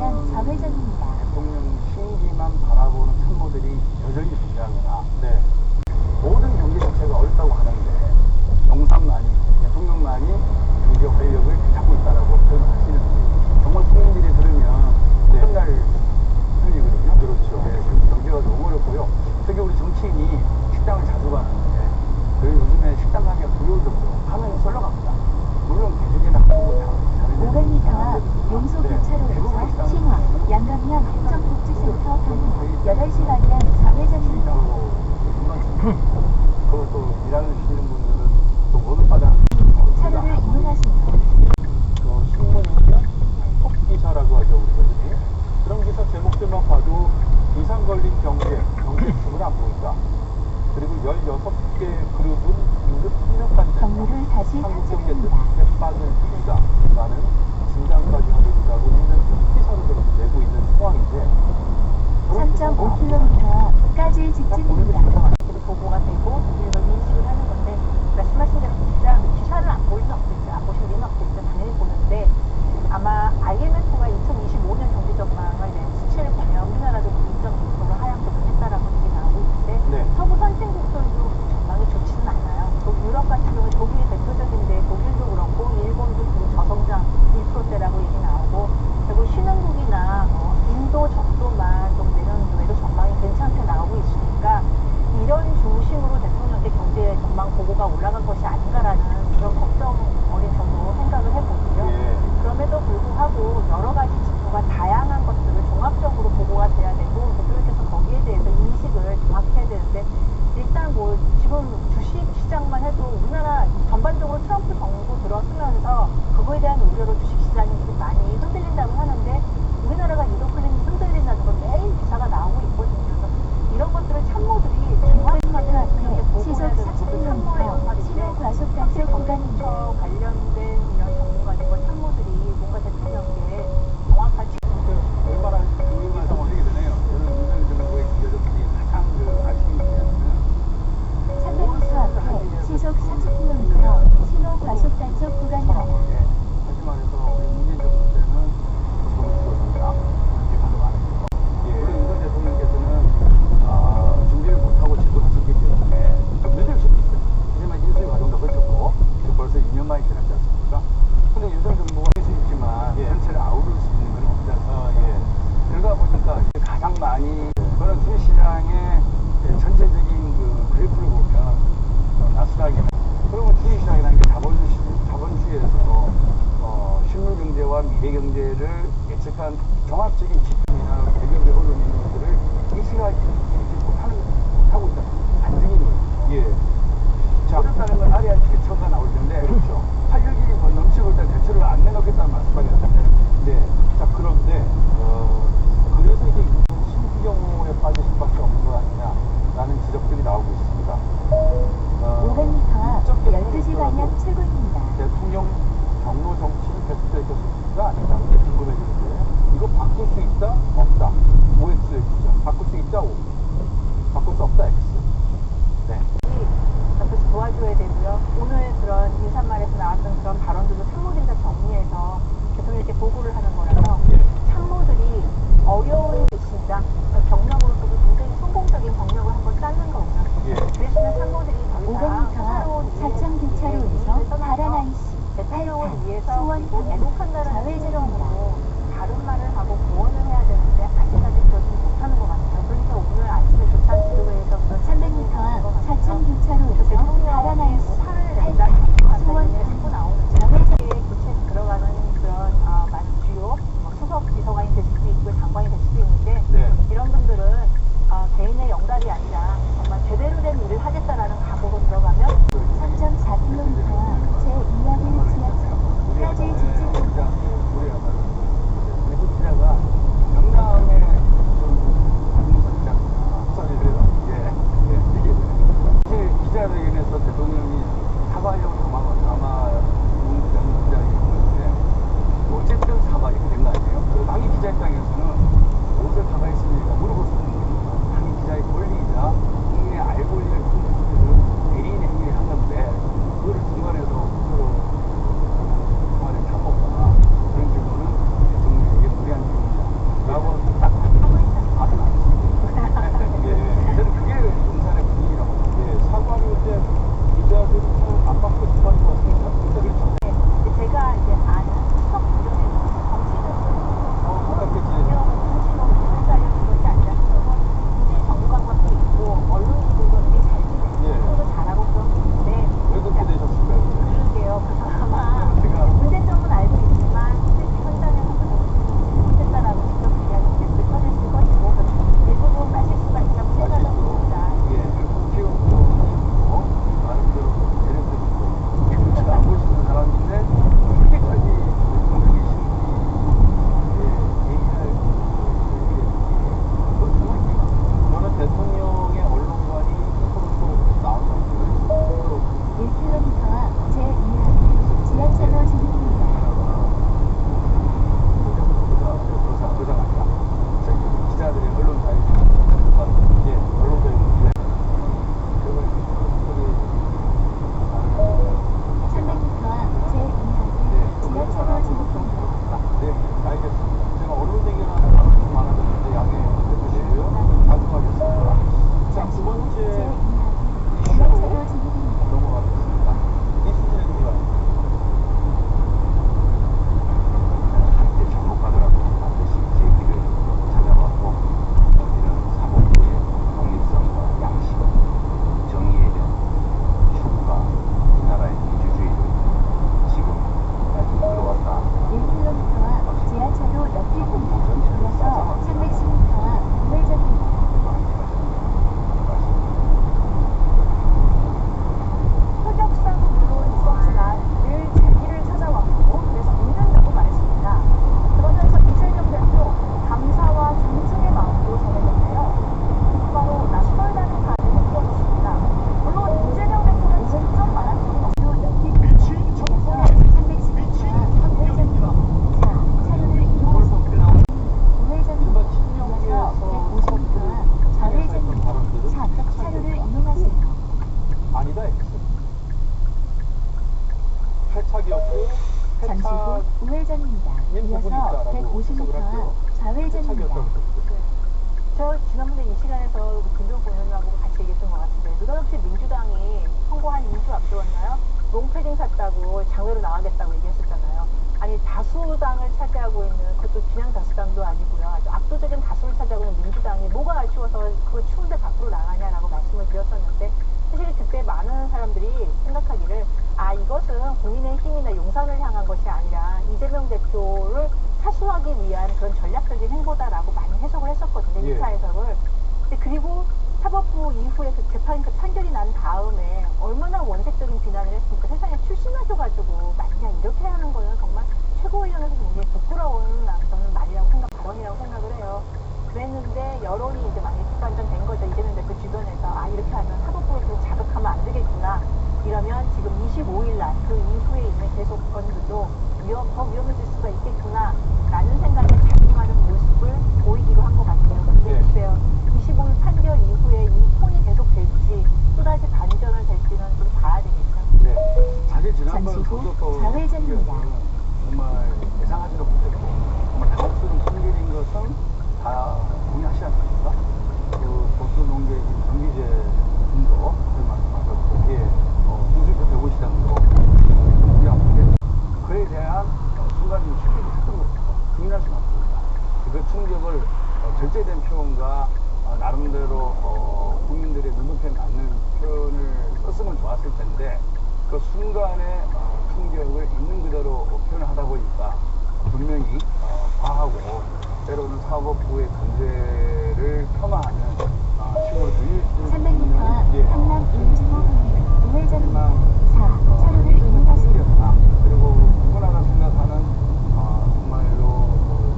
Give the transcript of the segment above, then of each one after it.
방향 좌회전입니다. 대통령 심기만 바라보는 참모들이 여전히 존재하거나 모든 경제 자체가 어렵다고 하는데 영상만이 대통령만이 경제 활력을 잡고 있다라고 표현하시는지 정말 국민들이 들으면 끝날 소리거든요. 그렇죠. 경제가 너무 어렵고요. 특히 우리 정치인이 식당을 자주 가는데 요즘에 식당 가기가 두려울 정도로 화면이 썰러갑니다. 물론 개주기는 하고 다른 500m 앞 용소 교차로에서 신화 양강면 행정복지센터 방향 8시 방향 좌회전입니다. 그리고 또 일하시는 분들은 또 오늘마다 차로를 이용하세요. 신문이나 톱기사라고 하죠, 우리 분들이. 그런 기사 제목들만 봐도 이상 걸린 경제축은 안 보인다. 그리고 16개 그룹은 유급 폭력받는 경로를 다시 한국 경제 탐색합니다. 뜻에 빠질 일이다 라는 진단까지 하고 있다고 있는 기사를 내고 있는 상황인데 3.5km 앞까지 직진입니다. 보고가 되고 이걸 인식을 하는 건데 말씀하신 대로 진짜 기사를 안 볼 리는 없겠죠. 안 보실 리는 없겠죠. 당연히 보는데 아마 IMF가 2025년 경제 전망을 낸 수치를 보면 우리나라도 2.2% 하향조를 했다라고 얘기 나오고 있는데 서구 선진국들도 전망이 좋지는 않아요. 또 유럽 같은 경우 독일이 대표적인데 독일도 그렇고 일본도 지금 저성장 1%대라고 얘기 나오고 그리고 신흥국이나 인도 정도만 좀 내년도에도 전망이 괜찮게 나오고 있으니까 이런 중심으로 대통령의 경제 전망 보고가 올라간 것이 아닌가라는 그런 걱정 어린 정도 생각을 해보고요. 그럼에도 불구하고 여러 가지 지표가 다양한 것들을 종합적으로 보고가 돼야 되고 대통령께서 거기에 대해서 인식을 정확히 해야 되는데 일단 뭐 지금 주식 시장만 해도 우리나라 전반적으로 트럼프 정부 들어서면서 그거에 대한 우려로 주식 시장이 많이 흔들린다고 하는데 우리나라가 유독 흔들린다는 건 매일 기사가 나오고 있거든요. 그래서 이런 것들을 참모들이 정확하게 앞에 시속 보고해야 되는 40km 참모의 역할인데 신호 과속 단속 구간입니다. 관련된 이런 전문가들과 참모들이 뭔가 대통령께 정확한 얼마나 분위기 상황이 되네요. 저는 윤석열 정부의 기여력들이 가장 아쉬운 점은 300m 앞에 시속 40km 신호 과속 단속 구간입니다. 다시 말해서 우리 문재인 정부 때는 정치적입니다. 비판도 많았고 물론 윤석열 대통령께서는 준비를 못하고 질문하셨기 때문에 좀 늦을 수도 있어요. 하지만 인수위 과정도 거쳤고 벌써 2년 만이 지났지 않습니까? 근데 윤석열 정부가 할 수 있지만 전체를 아우를 수 있는 건 없지 않습니까? 그러다 보니까 가장 많이 그런 주식시장의 전체적인 그 그래프를 보면 나스닥이나 그러면 주식시장이라는 게 자본주의에서 실물경제와 미래경제를 예측한 종합적인 지표나 대기업의 언론 있는 것들을 인식하지 못하고 있다는 반증인 거예요. 자, 그렇다는 건 아래한 대처가 나올 텐데 활력이 더 넘치고 일단 대처를 안 내놓겠다는 말씀까지 하셨는데 자, 그런데 그래서 이제 신규경호에 빠질 수밖에 없는 거 아니냐라는 지적들이 나오고 있습니다. 500m 앞 12시 방향 출구입니다. 대통령 경로 정치인 베스트트랙 수가 아니다. 이게 궁금해지는데 이거 바꿀 수 있다? 없다. OX에 주자. 바꿀 수 있다? O. 바꿀 수 없다? X. 옆에서 도와줘야 되고요. 오늘 그런 인사말에서 나왔던 그런 발언들도 참모들이 다 정리해서 대통령께 보고를 하는 거라서 참모들이 어려운 진짜 경력으로서도 굉장히 성공적인 경력을 한번 쌓는 거고요. 그랬으면 참모들이 더 이상 500m 앞 사창 교차로에서 파란 아이씨 대통령을 위해서 수원 방향 애국한다는 좌회전입니다. 생각으로 다른 말을 하고 구원을 해야 되는데 아직까지 그러지 못하는 것 같아요. 그러니까 오늘 아침에 조찬 기도회에서 300m 앞 사창 교차로에서 파란 아이씨 화를 낸다. 수원 자꾸 나오는 좌회전 교체 들어가는 그런 많은 주요 수석 비서관이 될 수도 있고 장관이 될 수도 있는데 이런 분들은 개인의 영달이 아니라 정말 제대로 된 일을 하겠다라는 각오로 들어가면 3.4km 앞 제2야구 지하철까지 직진입니다. 우리 기자가 영남에 사실 기자회견에서 대통령이 사과하려고 아마 기자회견 했는데 어쨌든 사과가 된 거 아니에요? 그리고 당시 기자 입장에서는 무엇을 사과했습니까? 물어볼 수 있는 거니까 당시 기자의 권리이자 국민의 알 권리를 통해서 대리인의 행위를 한 건데 그거를 중간에서 스스로 중간에 참먹거나 그런 경우는 대통령에게 무리한 일입니다. 탈착이었고 잠시 후 우회전입니다. 부분이 이어서 있다라고 150m 앞 좌회전입니다. 탈착이었다고 그랬어요. 저 지난번에 이 시간에서 김종국 의원님하고 같이 얘기했던 것 같은데 느닷없이 민주당이 선거 한 2주 앞두었나요? 롱패딩 샀다고 장외로 나가겠다고 얘기했었잖아요. 아니 다수당을 차지하고 있는 그것도 그냥 다수당도 아니고요. 아주 압도적인 다수를 차지하고 있는 민주당이 뭐가 아쉬워서 그 추운데 밖으로 나가냐라고 말씀을 드렸었는데 사실 그때 많은 사람들이 생각하기를 이것은 국민의힘이나 용산을 향한 것이 아니라 이재명 대표를 사수하기 위한 그런 전략적인 행보다라고 많이 해석을 했었거든요. 예. 2차 해석을. 근데 그리고 사법부 이후에 그 재판 그 판결이 난 다음에 얼마나 원색적인 비난을 했습니까? 세상에 출신하셔가지고 만약 이렇게 하는 거는 정말 최고위원회에서 굉장히 부끄러운 저는 말이라고 발언이라고 생각을 해요. 그랬는데 여론이 이제 많이 뒷반전된 거죠. 이재명 대표 주변에서 이렇게 하면 사법부를 좀 자극하면 안 되겠구나. 이러면 지금 25일 날 그 이후에 있는 계속 건들도 더 위험해질 수가 있겠구나 라는 생각에 작용하는 모습을 보이기로 한 것 같아요. 근데 네. 글쎄요. 25일 판결 이후에 이 톤이 계속 될지 또다시 반전을 될지는 좀 봐야 되겠죠. 네. 사실 지난번 잠시 후 선거법 좌회전입니다. 정말 예상하지도 못했고 정말 당혹스러운 판결인 것은 다 동의하시지 않습니까? 그 보수 농객인 정기재 분도 그 말씀하셨고 우주표 150장도 동의하는데 그에 대한 순간적인 충격이 컸던 것부터 부인할 수는 없습니다. 그 충격을 절제된 표현과 나름대로 국민들의 눈높이에 맞는 표현을 썼으면 좋았을 텐데 그 순간의 충격을 있는 그대로 표현을 하다 보니까 분명히 과하고 때로는 사법부의 강제를 폄하하는 식으로 들릴 수 300m 앞 있는 강남 임진모 우회전입니다. 4. 차로를 그런 이용하십니다. 일이었나. 그리고 누구나가 생각하는 정말로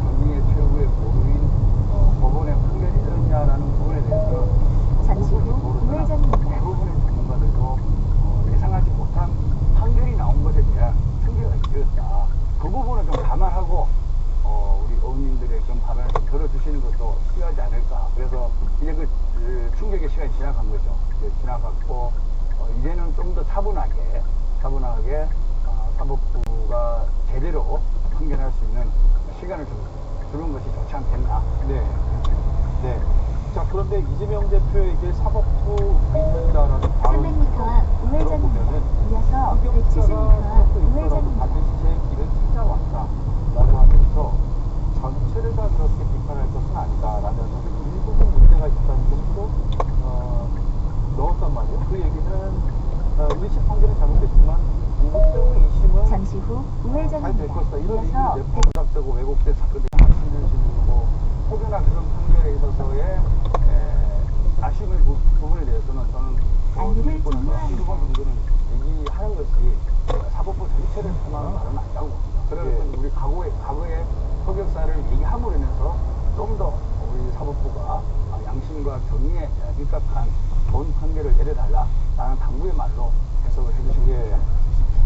정의의 최후의 보루인 법원의 판결이었냐라는 부분에 대해서는 잠시 후 모르지만 우회전입니다. 대부분의 전문가들도 예상하지 못한 판결이 나온 것에 대한 충격이 있었다. 그 부분을 좀 감안하고 우리 어머님들의 좀 발언을 좀 들어주시는 것도 필요하지 않을까. 그래서 이제 그 충격의 시간이 지나간 거죠. 이제 지나갔고 이제는 좀 더 차분하게 사법부가 제대로 판결할 수 있는 시간을 좀 주는 것이 좋지 않겠나. 네. 네. 자, 그런데 이재명 대표에게 사법부 믿는다라는 300m 앞 우회전입니다. 이어서 170m 앞 우회전입니다. 반드시 제 길을 찾아왔다라고 하면서 전체를 다 그렇게 비판할 것은 아니다라면서 일부분 문제가 있다는 것도 넣었단 말이에요. 그 얘기는 1심 판결은 잘못됐지만 무급적 2심은 잠시 후 잘 될 우회전입니다. 것이다. 이런 이어서 얘기를 내포 부작되고 왜곡된 사건들이 확신해지고 혹여나 그런 판결에 있어서의 아쉬움의 부분에 대해서는 저는 안내를 정권에서 종료합니다. 한두 번 정도는 얘기하는 것이 사법부 전체를 폄하하는 말은 아니라고 봅니다. 그래서 예. 우리 과거의 흑역사를 얘기함으로 인해서 좀 더 우리 사법부가 양심과 정의에 입각한 좋은 판결을 내려달라라는 당부의 말로 해석을 해주시면 됩니다.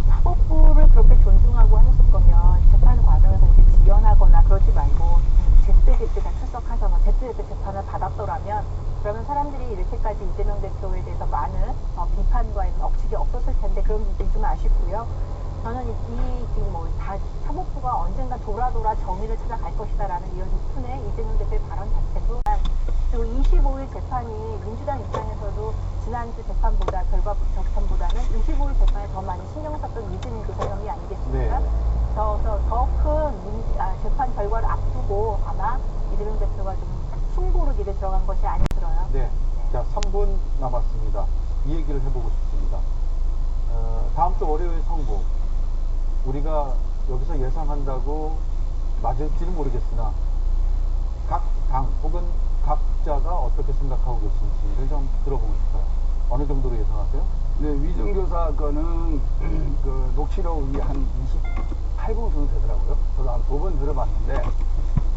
사법부를 그렇게 존중하고 하셨을 거면 재판 과정에서 이렇게 지연하거나 그러지 말고 제때제때 다 출석하셔서 제때제때 재판을 받았더라면 그러면 사람들이 이렇게까지 이재명 대표에 대해서 많은 비판과 억측이 없었을 텐데 그런 부분이 좀 아쉽고요. 저는 지금 다 사법부가 언젠가 돌아 정의를 찾아갈 것이다라는 이런 톤의 이재명 대표의 발언 자체도 그리고 25일 재판이 민주당 입장에서도 지난주 재판보다 재판보다는 25일 재판에 더 많이 신경 썼던 이재명 교사형이 아니겠습니까? 네. 그래서 더 큰 재판 결과를 앞두고 아마 이재명 대표가 좀 숨고르기를 들어간 것이 아닌가 들어요. 네. 자, 3분 남았습니다. 이 얘기를 해보고 싶습니다. 다음 주 월요일 선거. 우리가 여기서 예상한다고 맞을지는 모르겠으나 각 당 혹은 각자가 어떻게 생각하고 계신지를 좀 들어보고 싶어요. 어느 정도로 예상하세요? 네, 위정교사 건은 그 녹취록이 한 28분 정도 되더라고요. 저도 한 2번 들어봤는데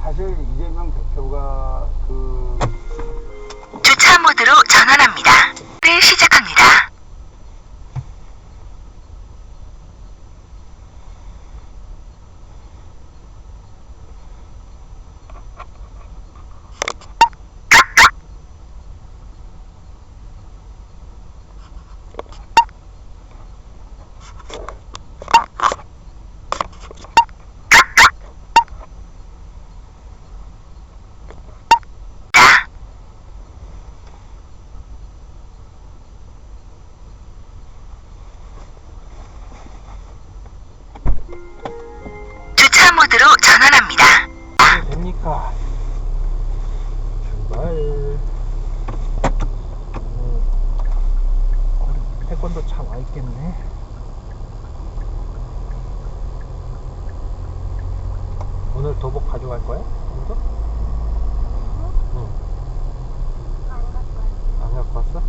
사실 이재명 대표가 주차 모드로 전환합니다. 를 시작합니다. 아, 출발. 태권도 차 와 있겠네. 오늘 도복 가져갈 거야? 이거? 응. 안 갖고 왔어?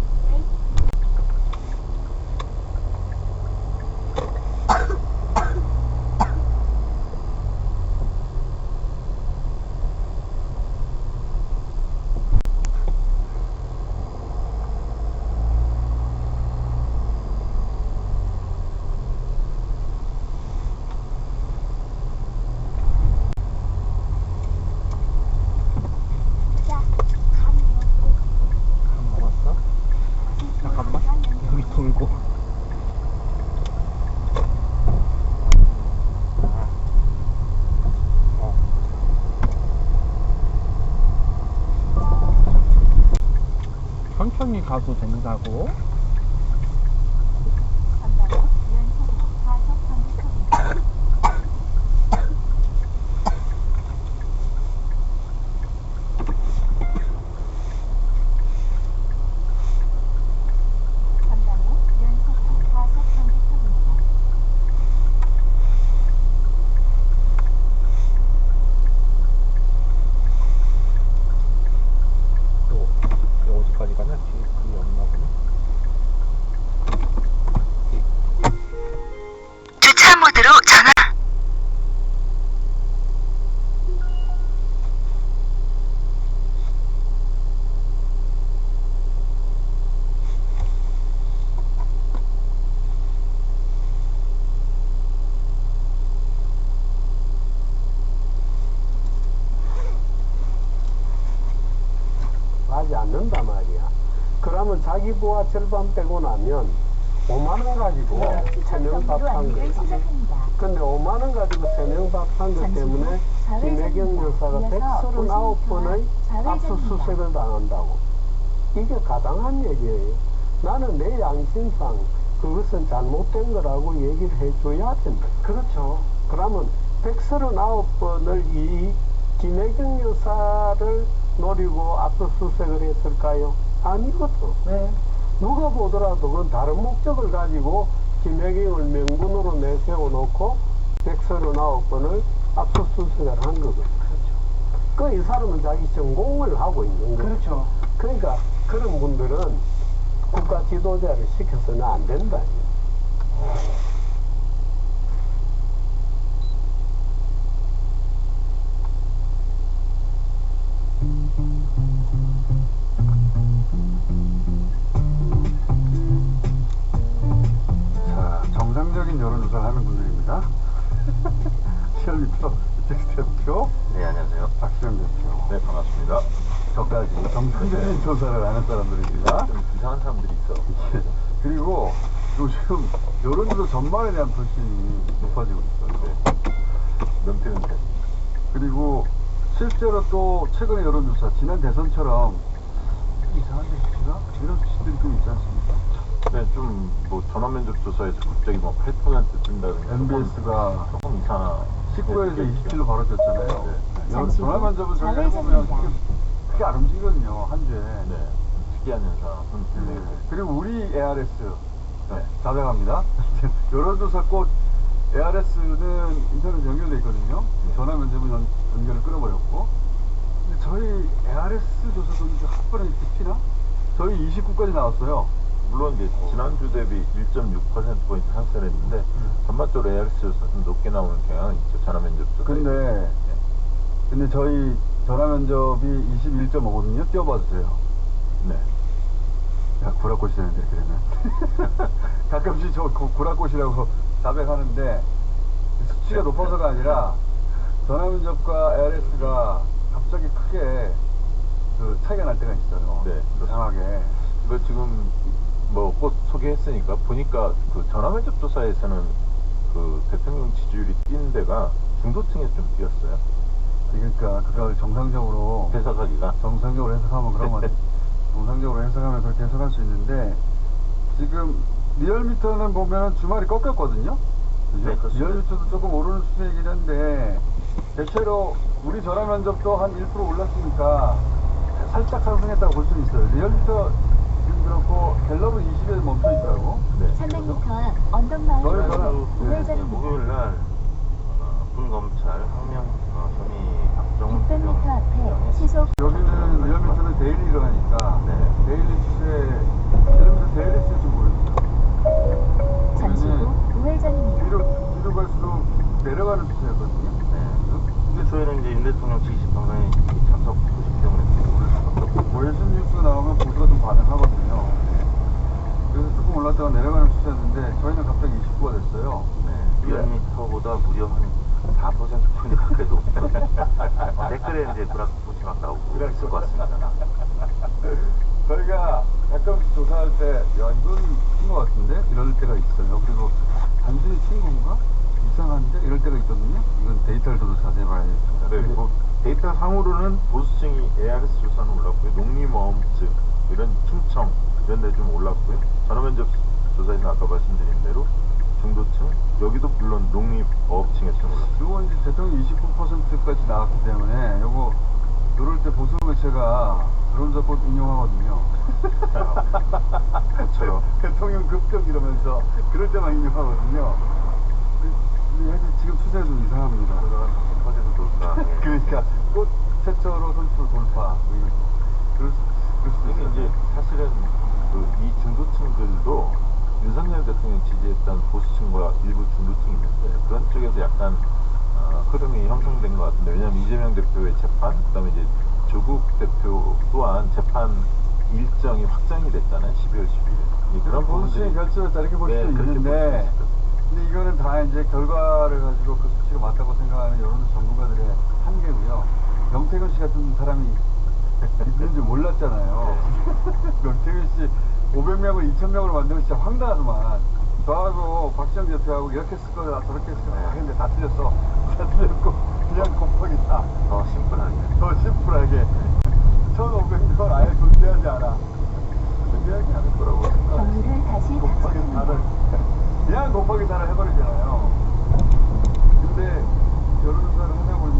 안 먹었어? 잠깐만. 여기 돌고. 천천히 가도 된다고? 전방에 연속 과속 방지턱입니다. 전방에 연속 과속 방지턱입니다. 요 어디까지 가냐? 뒤에 그게 없나 보네. 주차 모드로 전환. 하지 않는단 말이야. 그러면 자기 부하 절반 빼고 나면 5만 원 가지고 세 명 밥 한 안내를 거야. 시작합니다. 근데 5만 원 가지고 세 명 밥 한 것 때문에 김혜경 여사가 139번의 압수수색을 당한다고. 이게 가당한 얘기예요. 나는 내 양심상 그것은 잘못된 거라고 얘기를 해줘야 된다. 그렇죠. 그러면 139번을 이 김혜경 여사를 노리고 압수수색을 했을까요? 아니거든. 네. 누가 보더라도 그건 다른 목적을 가지고 김혜경을 명분으로 내세워놓고 139번을 압수수색을 한 거거든. 그렇죠. 이 사람은 자기 전공을 하고 있는 거예요. 그렇죠. 그러니까 그런 분들은 국가 지도자를 시켜서는 안 된다. 자, 정상적인 여론조사를 하는 분들입니다. 시열리표, 텍스트 대표, 네, 안녕하세요. 박시영 대표. 네, 반갑습니다. 저까지 정상적인 조사를 하는 사람들입니다. 좀 이상한 사람들이 있어. 그리고 요즘 여론조사 전망에 대한 불신이 높아지고 있어요. 네. 명태는 됐습니다. 그리고 실제로 또 최근의 여론조사, 지난 대선처럼 이상한 데가 이런 수치들이 좀 있지 않습니까? 네, 좀 뭐 전화면접 조사에서 갑자기 뭐 8% 뜬다든가. MBS가 조금 이상한. 19에서 네, 20kg 벌어졌잖아요. 네. 잠시 후 전화면접은 저희 좌회전입니다. 해보면 크게 안 움직이거든요, 한 주에. 네. 특이한 현상. 네. 그리고 우리 ARS 네. 자백합니다. 여론조사 꼭 ARS는 인터넷 연결돼 있거든요. 전화 면접은 연결을 끊어버렸고. 근데 저희 ARS 조사도 이제 한 번에 이렇게 튀나? 저희 29까지 나왔어요. 물론 이제 지난주 대비 1.6%포인트 상승을 했는데, 전반적으로 ARS 조사 좀 높게 나오는 경향은 있죠. 전화면접 조사. 근데 저희 전화 면접이 21.5거든요. 띄워봐 주세요. 네. 야, 구라꽃이 되는데, 이렇게 되면. 가끔씩 저 구라꽃이라고 자백하는데, 수치가 높아서가 아니라, 전화면접과 ARS가 갑자기 크게 그 차이가 날 때가 있어요. 네, 이상하게. 이거 지금 뭐 곧 소개했으니까 보니까 그 전화면접 조사에서는 그 대통령 지지율이 뛴 데가 중도층에 좀 뛰었어요. 그러니까 그걸 정상적으로 해석하기가. 정상적으로 해석하면 그러면 정상적으로 해석하면 그렇게 해석할 수 있는데, 지금 리얼미터는 보면 주말이 꺾였거든요. 그죠? 네, 그렇습니다. 리얼미터도 조금 오르는 추세이긴 한데, 대체로 우리 전화 면접도 한 1% 올랐으니까 살짝 상승했다고 볼 수 있어요. 리얼미터 지금 그렇고 갤럽은 20에 멈춰 있더라고. 네. 300m 앞 언덕마을 저희 도로 네. 우회전입니다. 목요일 날 군검찰 항명 혐의 박정훈 600m 앞에 시속 여기는 리얼미터는 데일리로 하니까 네. 데일리 추세 리얼미터 데일리 쓸지 모르겠어요. 잠시 후 우회전입니다. 뒤로 갈수록 내려가는 추세였거든요. 근데 저희는 이제 윤 대통령 지지식 방송에 참석 소식 때문에 오를 수밖에 없고 월순 뉴스 나오면 보수가 좀 반응하거든요. 그래서 조금 올랐다가 내려가는 추세였는데 저희는 갑자기 29가 됐어요. 리얼미터보다 무려 한 4%포인트 가까이 높고 댓글에 이제 브라포치 막 나오고 있을 것 같습니다. 저희가 가끔씩 조사할 때, 야, 이건 친 것 같은데? 이럴 때가 있어요. 그리고 단순히 친 건가? 이상한데? 이럴 때가 있거든요. 이건 데이터를 더 자세히 봐야겠습니다. 네, 뭐 데이터 상으로는 보수층이 ARS 조사는 올랐고요. 농림어업층 이런 충청 이런 데 좀 올랐고요. 전화면접 조사에서 아까 말씀드린 대로 중도층 여기도 물론 농림어업층에 좀 올랐어요. 요거 이제 대통령 29%까지 나왔기 때문에 요거 요럴 때 보수 매체가 드론사포 인용하거든요. 그렇죠. 대통령 급격 이러면서 그럴 때만 인용하거든요. 근데 지금 추세가 좀 이상합니다. 퍼센트 돌파. 그러니까 꽃 최초로 선수 돌파. 그럴 수도 이게 있어요. 이제 사실은 이 중도층들도 윤석열 대통령 지지했던 보수층과 일부 중도층이 있는데 그런 쪽에서 약간 흐름이 형성된 것 같은데 왜냐하면 이재명 대표의 재판 그다음에 이제 조국 대표 또한 재판 일정이 확정이 됐잖아요. 12월 10일. 그런 보수층이 결집했다 이렇게 볼 수도 그렇게 있는데 볼 수 있을 것 근데 이거는 다 이제 결과를 가지고 그 수치가 맞다고 생각하는 여론 전문가들의 한계고요. 명태균 씨 같은 사람이 있는 줄 몰랐잖아요. 명태균 씨 500명을 2000명으로 만들면 진짜 황당하더만. 저하고 박지원 대표하고 이렇게 쓸 거야 저렇게 쓸 거야 근데 다 틀렸어. 다 틀렸고 그냥 곱하기 4. 더 심플하게. 더 심플하게 1500명을 아예 존재하지 않아. 존재하지 않을 거라고 생각해요. 경로를 다시 곱하기 4를 탐색합니다. 그냥 곱하기 4를 해버리잖아요. 근데 여론조사를 하다 보니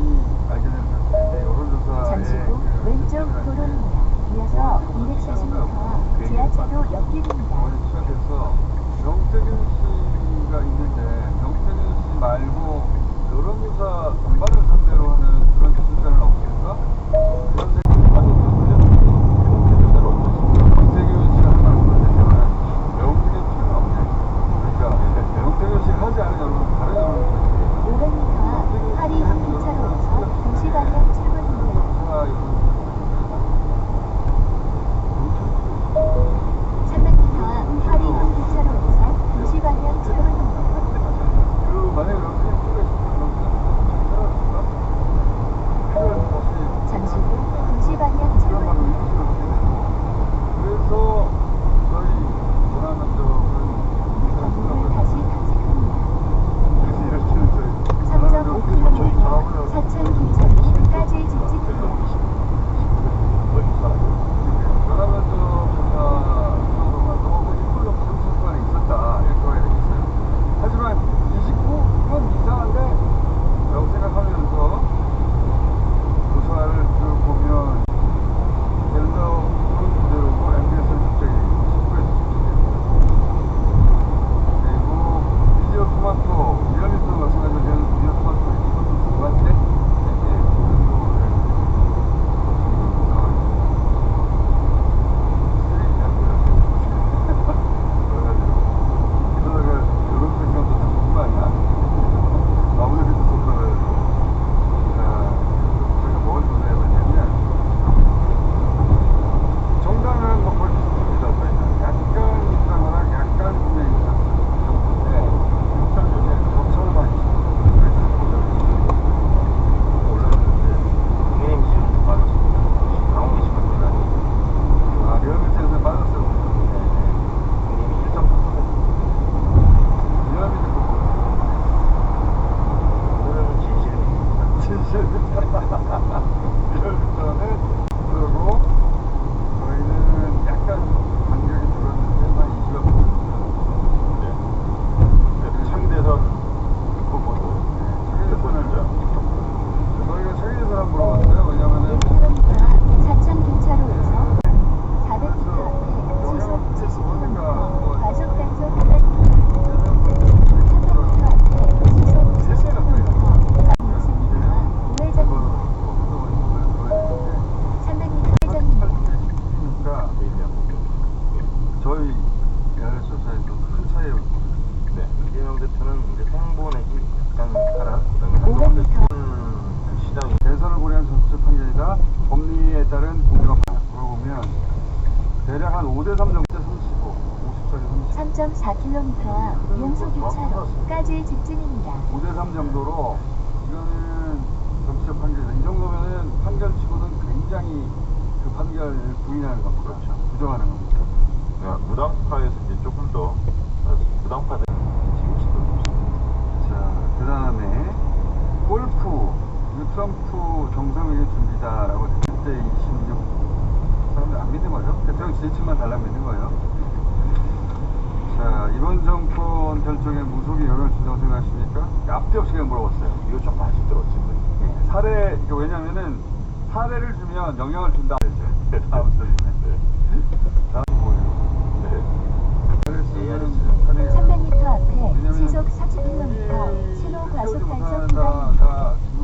알게 된 사실인데 여론조사에 잠시 후 왼쪽 도로입니다. 이어서 240m 앞 지하차도 옆길입니다. 시작해서 명태균 씨가 있는데 명태균 씨 말고 여론조사 전반을 상대로 하는 그런 기술자는 없을까? 그런 생각이 가졌는데 명태균 씨가 한 말씀 했지만 명태균 씨가 없네. 그러니까 명태균 씨가 하지 않은 여론 다른 여론조사 500m 앞 파리 한기차로에서 도시방향 출근입니다. 300m 앞 파리 한기차로에서 도시방향 출근입니다. 만약에 잠시 후 도시방향 출근입니다. 그래서 저희 전화면접은 경로를 다시 탐색합니다. 그래서 이럴 저는 이제 홍보내기 약간 하락, 그다음에 한동훈 500m 시장이 대선을 고려한 전체 판결이다. 법리에 따른 공정한 방향. 물어보면 대략 한 5대3 정도 35, 50짜리 30. 3.4km 앞 용소 교차로까지 직진입니다. 5대3 정도로 이거는 정치적 판결이다. 이 정도면은 판결치고는 굉장히 그 판결을 부인하는 겁니다. 그렇죠. 부정하는 겁니다. 무당파에서 이제 조금 더 무당파들 지금 시도 자, 그 다음에 골프. 이거 트럼프 정상회의 준비다라고 그때 26 사람들 안 믿는 거죠. 대통령 지지층만 달라 믿는 거예요. 자, 이번 정권 결정에 무속이 영향을 준다고 생각하십니까? 앞뒤 없이 그냥 물어봤어요. 이거 좀 아쉽더라고 지금. 사례, 이거 왜냐면은 사례를 주면 영향을 준다. 다음 소리네. 다음 뭐예요? 네. 300m 앞에 시속 40km 신호 과속 단속 구간입니다. 다 지금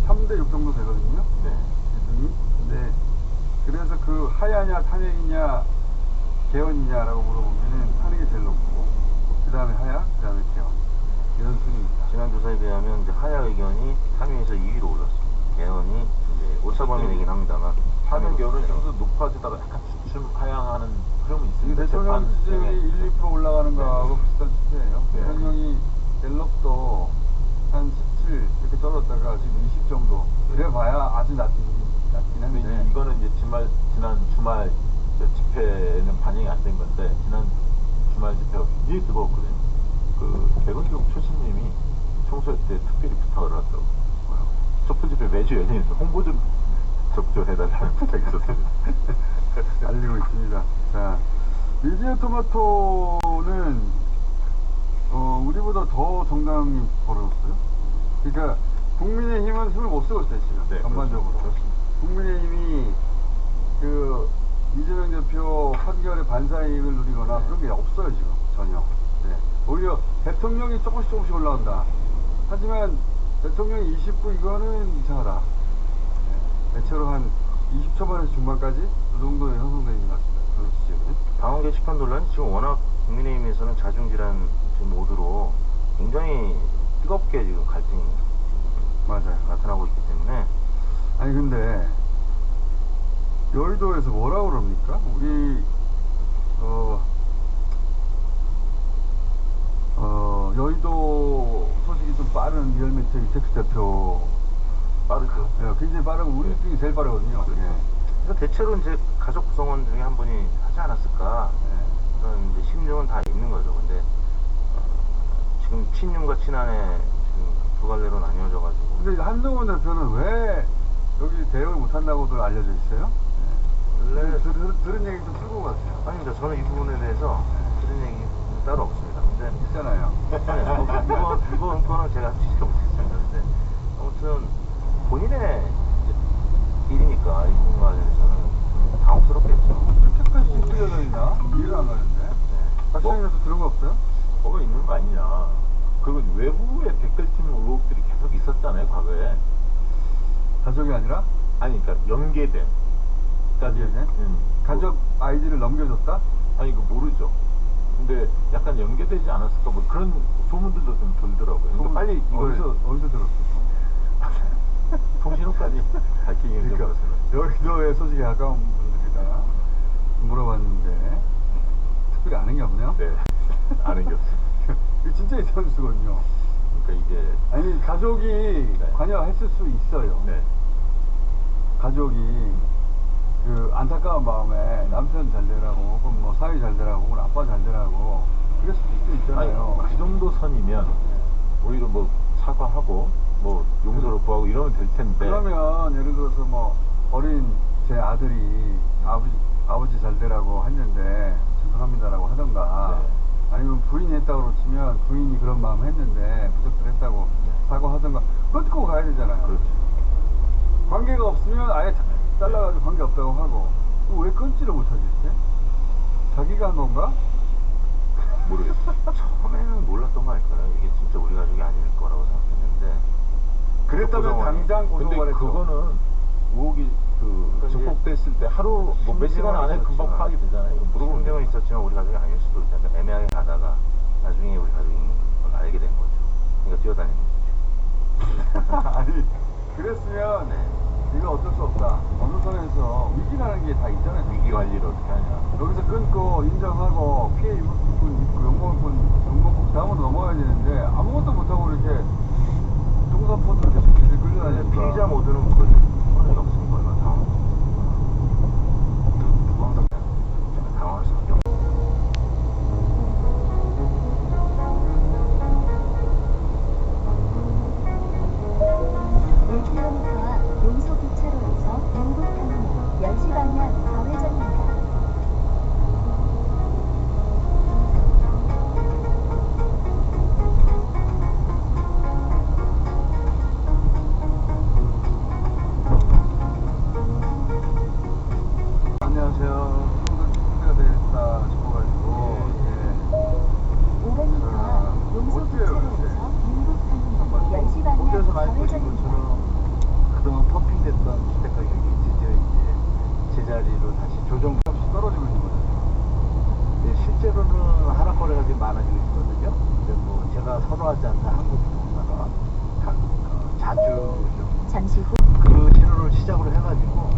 3대 6 정도 되거든요. 네. 기준이. 근데 그래서 그 하야냐 탄핵이냐 개헌이냐라고 물어보면은 탄핵이 제일 높고 그 다음에 하야, 그 다음에 개헌 이런 순위입니다. 지난 조사에 비하면 이제 하야 의견이 3위에서 2위로 올랐습니다. 개헌이 이제 오차범위이긴 합니다만 하는 결은 좀 더 높아지다가 약간 주춤 하향하는 흐름이 이 있습니다. 대통령 지지율이 1, 2% 올라가는 거하고 비슷한 추세예요. 네. 대통령이 갤럽도 한 17 이렇게 떨어졌다가 지금 20 정도. 그래봐야 아주 낮긴 근데 한데. 이제 이거는 이제 지난 주말 집회는 반영이 안 된 건데 지난 주말 집회가 굉장히 뜨거웠거든요. 그 백은종 초신님이 총선 때 특별히 부탁을 하더라고요. 촛불 집회 매주 연예인에서 홍보 좀 접촉해달라는 부탁이 있었습니다. 알리고 있습니다. 자, 미디어 토마토는 우리보다 더 정당이 벌어졌어요. 그러니까 국민의힘은 힘을 못 쓰고 있어요 지금. 네, 전반적으로. 그렇습니다. 국민의힘이 그 이재명 대표 판결에 반사이익을 누리거나 그런 게 없어요 지금 전혀. 네. 오히려 대통령이 조금씩 올라온다. 하지만 대통령이 29 이거는 이상하다. 네. 대체로 한 20초반에서 중반까지 이 정도에 형성되어 있는 것 같습니다. 그런 지지율은. 방언 게시판 논란이 지금 워낙 국민의힘에서는 자중질환 지금 모드로 굉장히 뜨겁게 지금 갈등이 맞아요. 나타나고 있기 때문에 아니 근데 여의도에서 뭐라고 그럽니까? 우리 여의도 소식이 좀 빠른 리얼미터 이택수 대표 빠르죠. 예, 굉장히 빠르고 우리 중에 제일 빠르거든요. 예. 그래서 대체로 이제 가족 구성원 중에 한 분이 하지 않았을까 예. 그런 이제 심정은 다 있는 거죠. 근데 지금 친윤과 친한에 지금 두 갈래로 나뉘어져가지고 근데 한동훈 대표는 왜 여기 대응을 못한다고들 알려져 있어요? 예. 원래 들은 얘기 좀 풀고 가세요. 아닙니다. 저는 이 부분에 대해서 들은 얘기 따로 없습니다. 근데 있잖아요. 이번 거는 제가 지켜 못했습니다. 근데 아무튼 본인의 이제 일이니까 이 부분과 대해서는 좀 당혹스럽겠죠. 이렇게까지 찌푸려다니나? 이해가 안 가는데. 박시영에서 들은 거 없어요? 뭐가 있는 거 아니냐. 그리고 외부의 댓글팀 의혹들이 계속 있었잖아요, 과거에. 가족이 아니라? 아니, 그러니까 연계된. 연계된? 가족 아이디를 넘겨줬다? 아니, 이거 모르죠. 근데 약간 연계되지 않았을까, 뭐 그런 소문들도 좀 돌더라고요. 그러니까 빨리 이걸 어디서 들었어? 통신호까지 밝히기는 좀 그러니까 그렇습니다. 여의도에 소식에 가까운 분들이다 물어봤는데 특별히 아는 게 없냐? 네, 아는 게 없습니다. 이거 진짜 이상한 뉴스거든요. 그러니까 이게 아니 가족이 네. 관여했을 수 있어요. 네, 가족이 그 안타까운 마음에 남편 잘 되라고 혹은 뭐 사위 잘 되라고 혹은 아빠 잘 되라고 그랬을 수도 있잖아요. 아니, 그 정도 선이면 오히려 뭐 사과하고 뭐 용서를 구하고 이러면 될 텐데. 그러면 예를 들어서 뭐 어린 제 아들이 아버지 잘 되라고 했는데 죄송합니다라고 하던가 네. 아니면 부인이 했다고 치면 부인이 그런 마음 했는데 부적절 했다고 사과하던가 끊고 가야 되잖아요. 그렇죠. 관계가 없으면 아예 잘라가지고 관계 없다고 하고 왜 끊지를 못하지? 자기가 한 건가? 모르겠어요. 처음에는 몰랐던 거 아닐까요? 이게 진짜 우리 가족이 아닐 거라고 생각했는데 그랬다면 당장 근데 고소를 했죠. 그거는 의혹이 그러니까 증폭됐을 때 하루 뭐 몇 시간 안에 금방 파악이 되잖아요. 이거 물어보면 물어본 있었지만 우리 가족이 아닐 수도 있다. 그러니까 애매하게 가다가 나중에 우리 가족인 걸 알게 된 거죠. 그러니까 뛰어다니는 거죠. 아니, 그랬으면 이거 어쩔 수 없다. 어느 선에서 위기라는 게 다 있잖아요. 위기 관리를 어떻게 하냐. 여기서 끊고 인정하고 피해 입을 분 입고 욕먹을 분 욕먹고 다음으로 넘어가야 되는데 아무것도 못하고 이렇게 동사포도 계속 길을 끌려다니니까 피의자 모드는 거의 소용이 없으니까 얼마나 당황하죠. 당황할 수밖에 없죠. 1km 앞 용서교차로에서 영북터미널 10시 방향 좌회전입니다. 안녕하세요. 충분히 됐다 싶어가지고 500m 앞 용서교차로에서 영북터미널 10시 방향 호텔에서 많이 보신 좌회전입니다. 것처럼 그동안 펌핑됐던 주택 가격이 드디어 이제 제자리로 다시 조정. 없이 떨어지고 있는 거죠. 네, 실제로는 하락거래가 지금 많아지고 있거든요. 근데 뭐 제가 선호하지 않는 한국 부동산은 자주 좀 잠시 후 그 신호를 시작으로 해가지고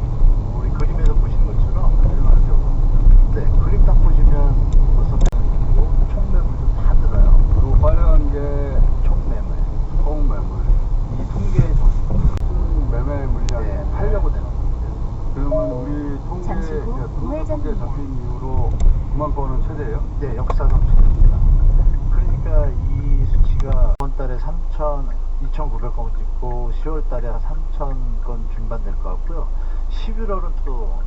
우리 그림에서 보시는 것처럼 네, 그림 딱 보시면 벌써 총매물도 다 들어요. 그리고 빨간 게 총매물. 소매물, 이 통계에 좀 매매 물량이 네, 팔려고 되는 겁니다. 그러면 우리 통계 잠시 후 부동산 통계 우회전입니다. 잡힌 이후로 9만 건은 최대예요? 네, 역사상 최대입니다. 그러니까 이 수치가 이번 달에 2,900건 찍고 10월 달에 한 3,000건 중반 될 것 같고요. 11월은 또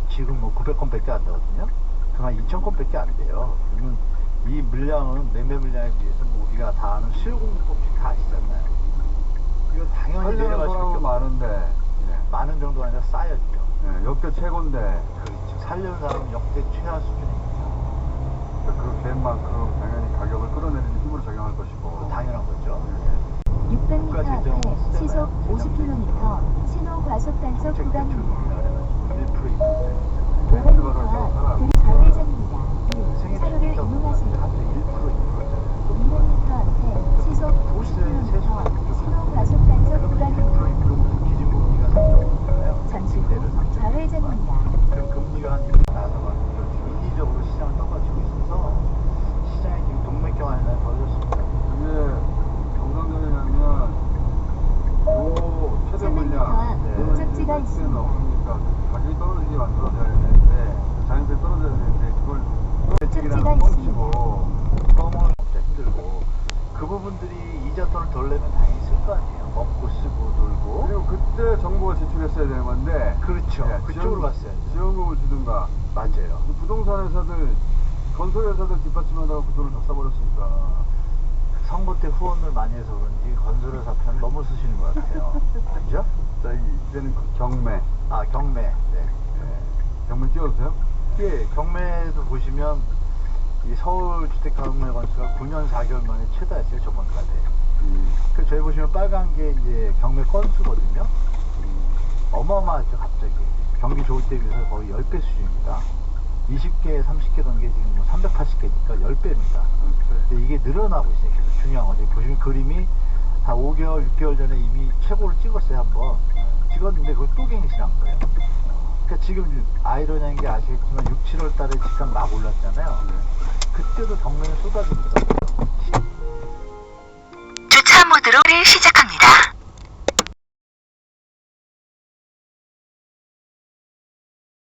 지금 뭐 900건밖에 안 되거든요. 그만 2,000건밖에 안 돼요. 그러면 이 물량은 매매 물량에 비해서 뭐 우리가 다 아는 수요 공급 법칙 다 아시잖아요. 이거 당연히 살려는 내려갈 수밖에 사람은 없어요. 많은데 많은 정도가 아니라 쌓였죠. 역대 최고인데 그렇죠. 살려는 사람은 역대 최하 수준입니다. 그 갭만큼 당연히 가격을 끌어내리는 힘으로 작용할 것이고 당연한 거죠. 600m 국가 앞에 재정 시속 쓰잖아요. 50km 신호 과속 단속 구간입니다. 1% 2%. 500m 앞 좌회전입니다. 차로를 이용하세요. 갑자기 1% 2%잖아요. 200m 앞에 시속 50km 신호 과속 단속 구간입니다. 기준금리가 3.5%잖아요. 잠시 후 좌회전입니다. 그럼 금리가 한 1% 나서가지고 인위적으로 시장을 떠가지고 있어서 시장이 지금 동맥경화에 벌어졌습니다. 이게 정상적이라면 요 최대 300m 물량 앞 목적지가 있습니다. 없으니까 가격이 떨어지게 만들어져야 되는데 자연스레 떨어져야 되는데 그걸 목적지가 뻥치고 뻥을 진짜 힘들고 그 부분들이 이자 돈을 덜 내면 당연히 쓸 거 아니에요. 먹고 쓰고 놀고. 그리고 그때 정부가 지출했어야 되는 건데 그렇죠. 그쪽으로 갔어야죠. 지원금을 주든가 맞아요. 그 부동산 회사들 건설 회사들 뒷받침하다가 그 돈을 다 써버렸으니까 선거 때 후원을 많이 해서 그런지 건설회사 편 너무 쓰시는 것 같아요. 그죠? 자 이제는 경매 아, 경매. 네. 경매 띄워주세요. 예, 경매에도 보시면 이 서울 주택 경매 건수가 9년 4개월 만에 최다였어요, 저번 달에. 그 저희 보시면 빨간 게 이제 경매 건수거든요. 어마어마하죠, 갑자기. 경기 좋을 때 비해서 거의 10배 수준입니다. 20개, 30개 던 게 지금 뭐 380개니까 10배입니다. 근데 이게 늘어나고 있어요. 계속 중요한 거죠. 보시면 그림이 한 5개월, 6개월 전에 이미 최고를 찍었어요, 한번. 찍었는데 그걸 또 갱신한 거예요. 그러니까 지금 아이러니한 게 아시겠지만 6, 7월 달에 집값 막 올랐잖아요. 그때도 경매는 쏟아지고 있었어요. 주차 모드로를 시작합니다.